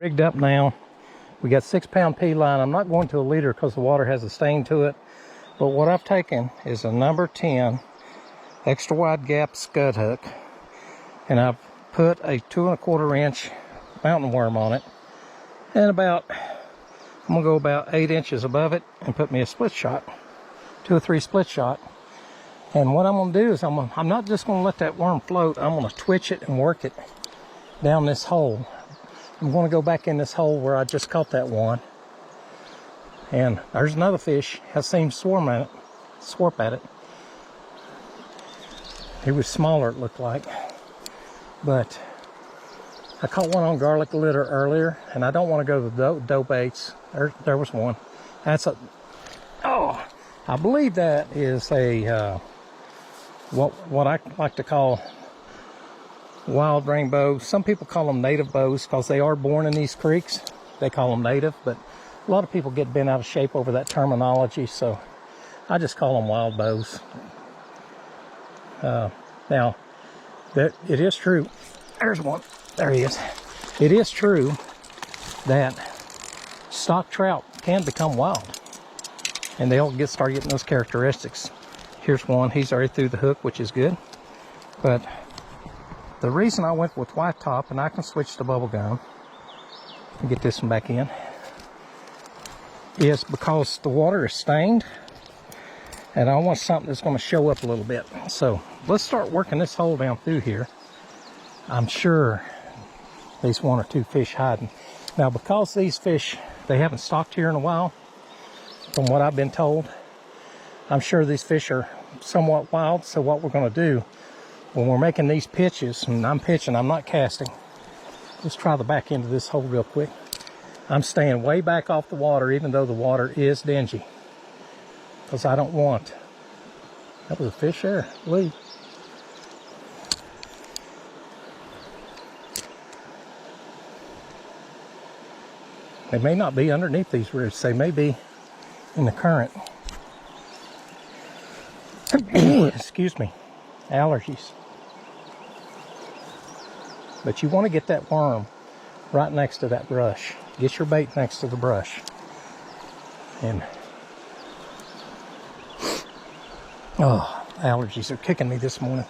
Rigged up now. We got 6-pound P line. I'm not going to a leader because the water has a stain to it. But what I've taken is a number 10 extra wide gap scud hook. And I've put a 2 1/4 inch mountain worm on it. And I'm gonna go about 8 inches above it and put me a split shot. 2 or 3 split shot. And what I'm gonna do is I'm not just gonna let that worm float. I'm gonna twitch it and work it down this hole. I'm going to go back in this hole where I just caught that one. And there's another fish. I seen him swarp at it. He was smaller, it looked like. But I caught one on garlic glitter earlier, and I don't want to go to the dough baits. There was one. That's a, oh, I believe that is a, what I like to call wild rainbow. Some people call them native bows because they are born in these creeks. They call them native, but a lot of people get bent out of shape over that terminology, so I just call them wild bows. Now, it is true. There's one. There he is. It is true that stock trout can become wild, and they'll start getting those characteristics. Here's one. He's already through the hook, which is good, but the reason I went with Whitetop, and I can switch to bubblegum and get this one back in, is because the water is stained and I want something that's going to show up a little bit. So let's start working this hole down through here. I'm sure there's 1 or 2 fish hiding. Now, because these fish, they haven't stocked here in a while, from what I've been told, I'm sure these fish are somewhat wild. So what we're going to do, when we're making these pitches, and I'm pitching, I'm not casting. Let's try the back end of this hole real quick. I'm staying way back off the water, even though the water is dingy, because I don't want. That was a fish there, Lee. They may not be underneath these roots. They may be in the current. Excuse me. Allergies. But you want to get that worm right next to that brush. Get your bait next to the brush. And oh, allergies are kicking me this morning.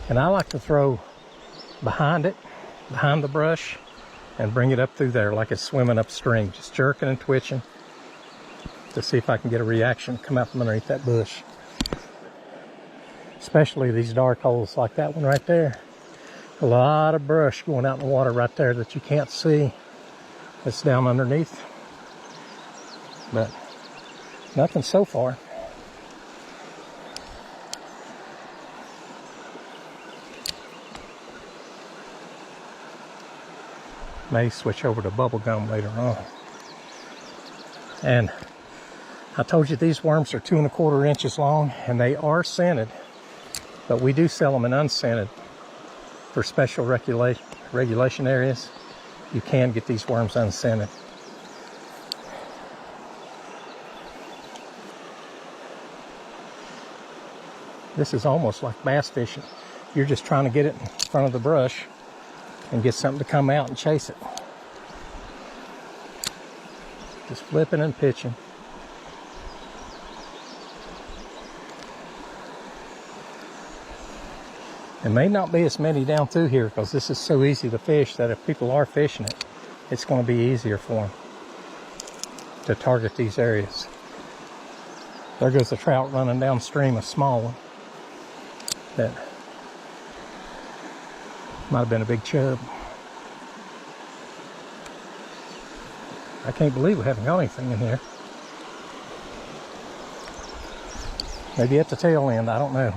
And I like to throw behind it, behind the brush, and bring it up through there like it's swimming upstream, just jerking and twitching to see if I can get a reaction come out from underneath that bush. Especially these dark holes like that one right there. A lot of brush going out in the water right there that you can't see. It's down underneath. But nothing so far. May switch over to bubblegum later on. And I told you these worms are 2 1/4 inches long, and they are scented. But we do sell them in unscented for special regulation areas. You can get these worms unscented. This is almost like bass fishing. You're just trying to get it in front of the brush and get something to come out and chase it. Just flipping and pitching. There may not be as many down through here because this is so easy to fish that if people are fishing it, it's going to be easier for them to target these areas. There goes the trout running downstream, a small one. That might have been a big chub. I can't believe we haven't got anything in here. Maybe at the tail end, I don't know.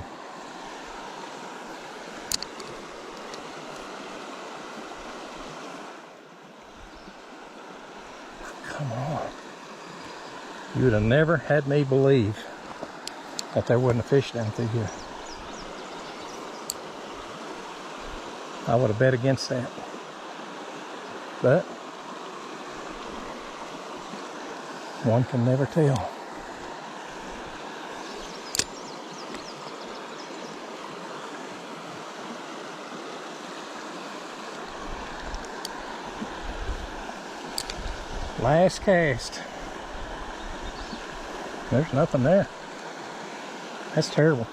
Come on. You would have never had me believe that there wasn't a fish down through here. I would have bet against that. But one can never tell. Last cast. There's nothing there. That's terrible.